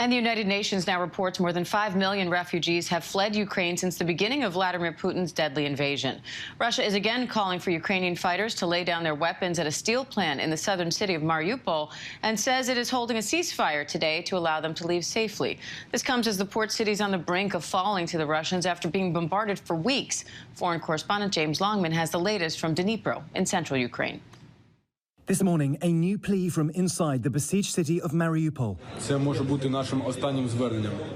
And the United Nations now reports more than 5 million refugees have fled Ukraine since the beginning of Vladimir Putin's deadly invasion. Russia is again calling for Ukrainian fighters to lay down their weapons at a steel plant in the southern city of Mariupol and says it is holding a ceasefire today to allow them to leave safely. This comes as the port city is on the brink of falling to the Russians after being bombarded for weeks. Foreign Correspondent James Longman has the latest from Dnipro in central Ukraine. This morning, a new plea from inside the besieged city of Mariupol.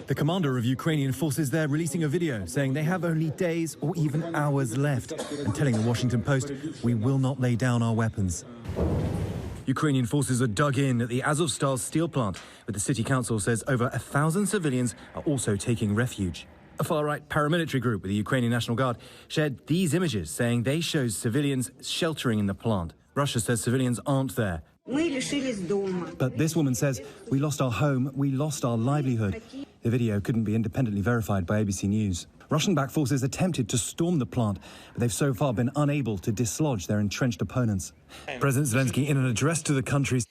The commander of Ukrainian forces there releasing a video saying they have only days or even hours left and telling the Washington Post, "We will not lay down our weapons." Ukrainian forces are dug in at the Azovstal steel plant, but the city council says over 1,000 civilians are also taking refuge. A far-right paramilitary group with the Ukrainian National Guard shared these images saying they show civilians sheltering in the plant. Russia says civilians aren't there. But this woman says, "We lost our home, we lost our livelihood." The video couldn't be independently verified by ABC News. Russian-backed forces attempted to storm the plant, but they've so far been unable to dislodge their entrenched opponents. President Zelensky, in an address to the country,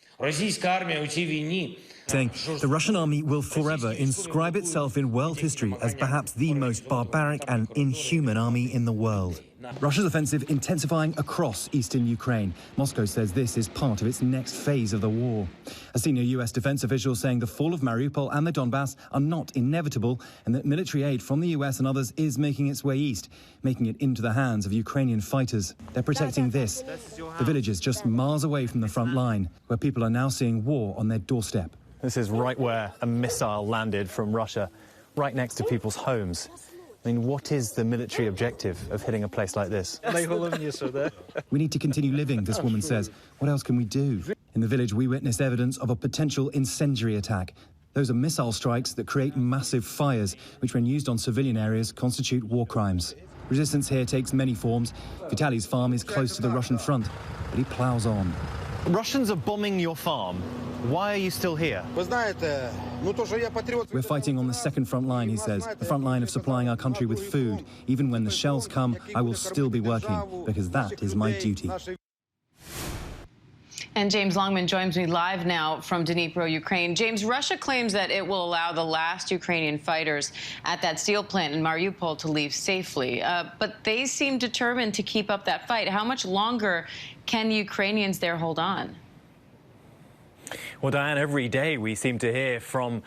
saying the Russian army will forever inscribe itself in world history as perhaps the most barbaric and inhuman army in the world. Russia's offensive intensifying across eastern Ukraine. Moscow says this is part of its next phase of the war. A senior US defense official saying the fall of Mariupol and the Donbass are not inevitable and that military aid from the US and others is making its way east, making it into the hands of Ukrainian fighters. They're protecting this, the villages just miles away from the front line, where people are now seeing war on their doorstep. This is right where a missile landed from Russia, right next to people's homes. I mean, what is the military objective of hitting a place like this? We need to continue living, this woman says. What else can we do? In the village, we witnessed evidence of a potential incendiary attack. Those are missile strikes that create massive fires, which when used on civilian areas constitute war crimes. Resistance here takes many forms. Vitaly's farm is close to the Russian front, but he plows on. Russians are bombing your farm. Why are you still here? We're fighting on the second front line, he says, the front line of supplying our country with food. Even when the shells come, I will still be working, because that is my duty. And James Longman joins me live now from Dnipro, Ukraine. James, Russia claims that it will allow the last Ukrainian fighters at that steel plant in Mariupol to leave safely. But they seem determined to keep up that fight. How much longer can the Ukrainians there hold on? Well, Diane, every day we seem to hear from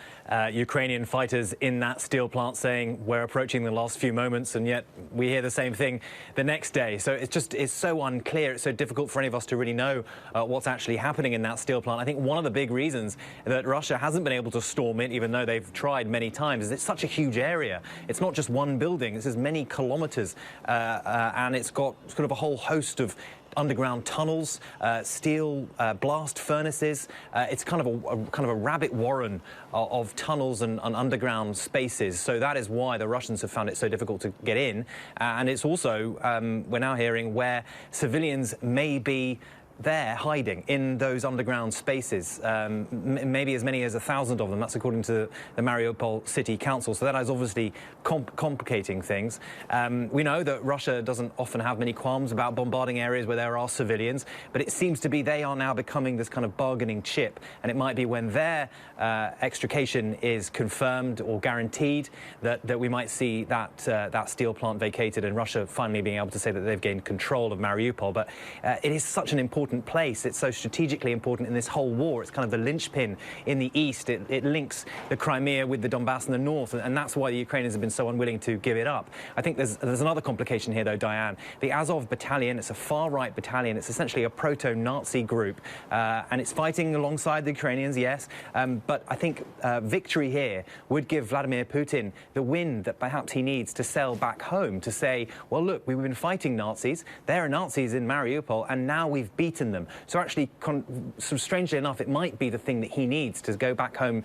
Ukrainian fighters in that steel plant saying we're approaching the last few moments, and yet we hear the same thing the next day. So it's so unclear. It's so difficult for any of us to really know what's actually happening in that steel plant. I think one of the big reasons that Russia hasn't been able to storm it, even though they've tried many times, is it's such a huge area. It's not just one building. This is many kilometers, and it's got sort of a whole host of underground tunnels, steel blast furnaces. It's kind of a rabbit warren of tunnels and underground spaces. So that is why the Russians have found it so difficult to get in. And it's also, we're now hearing, where civilians may be there hiding in those underground spaces, maybe as many as 1,000 of them. That's according to the Mariupol City Council. So that is obviously complicating things. We know that Russia doesn't often have many qualms about bombarding areas where there are civilians, but it seems to be they are now becoming this kind of bargaining chip, and it might be when their extrication is confirmed or guaranteed that we might see that steel plant vacated and Russia finally being able to say that they've gained control of Mariupol. But it is such an important place. It's so strategically important in this whole war. It's kind of the linchpin in the east. It links the Crimea with the Donbass in the north, and that's why the Ukrainians have been so unwilling to give it up. I think there's another complication here, though, Diane. The Azov battalion, it's a far-right battalion. It's essentially a proto-Nazi group, and it's fighting alongside the Ukrainians, yes, but I think victory here would give Vladimir Putin the win that perhaps he needs to sell back home, to say, well, look, we've been fighting Nazis. There are Nazis in Mariupol, and now we've beaten them. So actually, so strangely enough, it might be the thing that he needs to go back home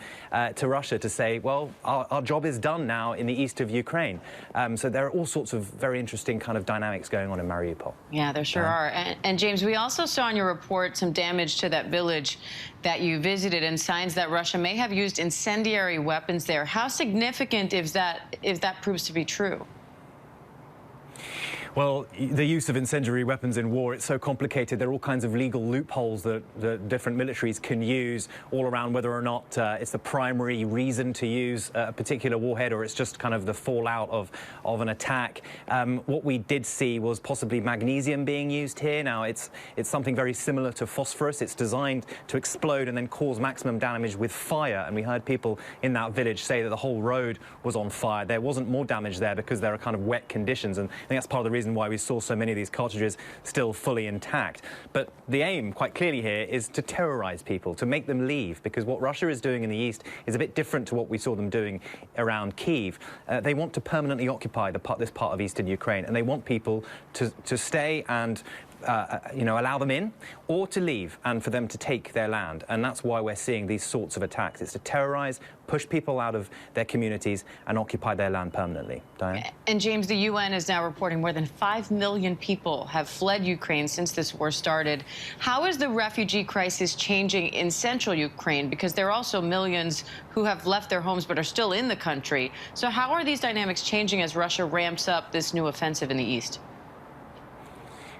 to Russia to say, well, our job is done now in the east of Ukraine. So there are all sorts of very interesting kind of dynamics going on in Mariupol. Yeah, there sure are. And James, we also saw in your report some damage to that village that you visited and signs that Russia may have used incendiary weapons there. How significant is that if that proves to be true? Well, the use of incendiary weapons in war, it's so complicated. There are all kinds of legal loopholes that different militaries can use all around whether or not it's the primary reason to use a particular warhead or it's just kind of the fallout of an attack. What we did see was possibly magnesium being used here. Now, it's something very similar to phosphorus. It's designed to explode and then cause maximum damage with fire. And we heard people in that village say that the whole road was on fire. There wasn't more damage there because there are kind of wet conditions. And I think that's part of the reason why we saw so many of these cartridges still fully intact. But the aim, quite clearly here, is to terrorize people, to make them leave, because what Russia is doing in the east is a bit different to what we saw them doing around Kyiv. They want to permanently occupy this part of eastern Ukraine, and they want people to stay and allow them in, or to leave and for them to take their land. And that's why we're seeing these sorts of attacks. It's to terrorize, push people out of their communities and occupy their land permanently. Diane? And James, the UN is now reporting more than 5 million people have fled Ukraine since this war started. How is the refugee crisis changing in central Ukraine? Because there are also millions who have left their homes but are still in the country. So how are these dynamics changing as Russia ramps up this new offensive in the east?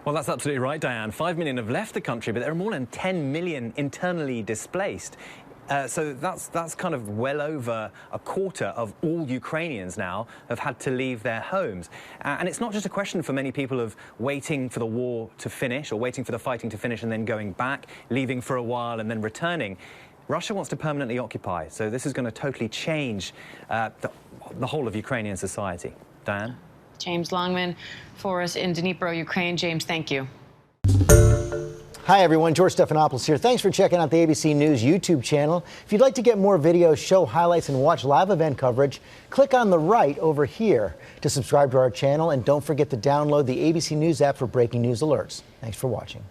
Well, that's absolutely right, Diane. 5 million have left the country, but there are more than 10 million internally displaced. So that's kind of well over a quarter of all Ukrainians now have had to leave their homes. And it's not just a question for many people of waiting for the war to finish or waiting for the fighting to finish and then going back, leaving for a while and then returning. Russia wants to permanently occupy. So this is going to totally change the whole of Ukrainian society. Diane? James Longman for us in Dnipro, Ukraine. James, thank you. Hi, everyone. George Stephanopoulos here. Thanks for checking out the ABC News YouTube channel. If you'd like to get more videos, show highlights, and watch live event coverage, click on the right over here to subscribe to our channel. And don't forget to download the ABC News app for breaking news alerts. Thanks for watching.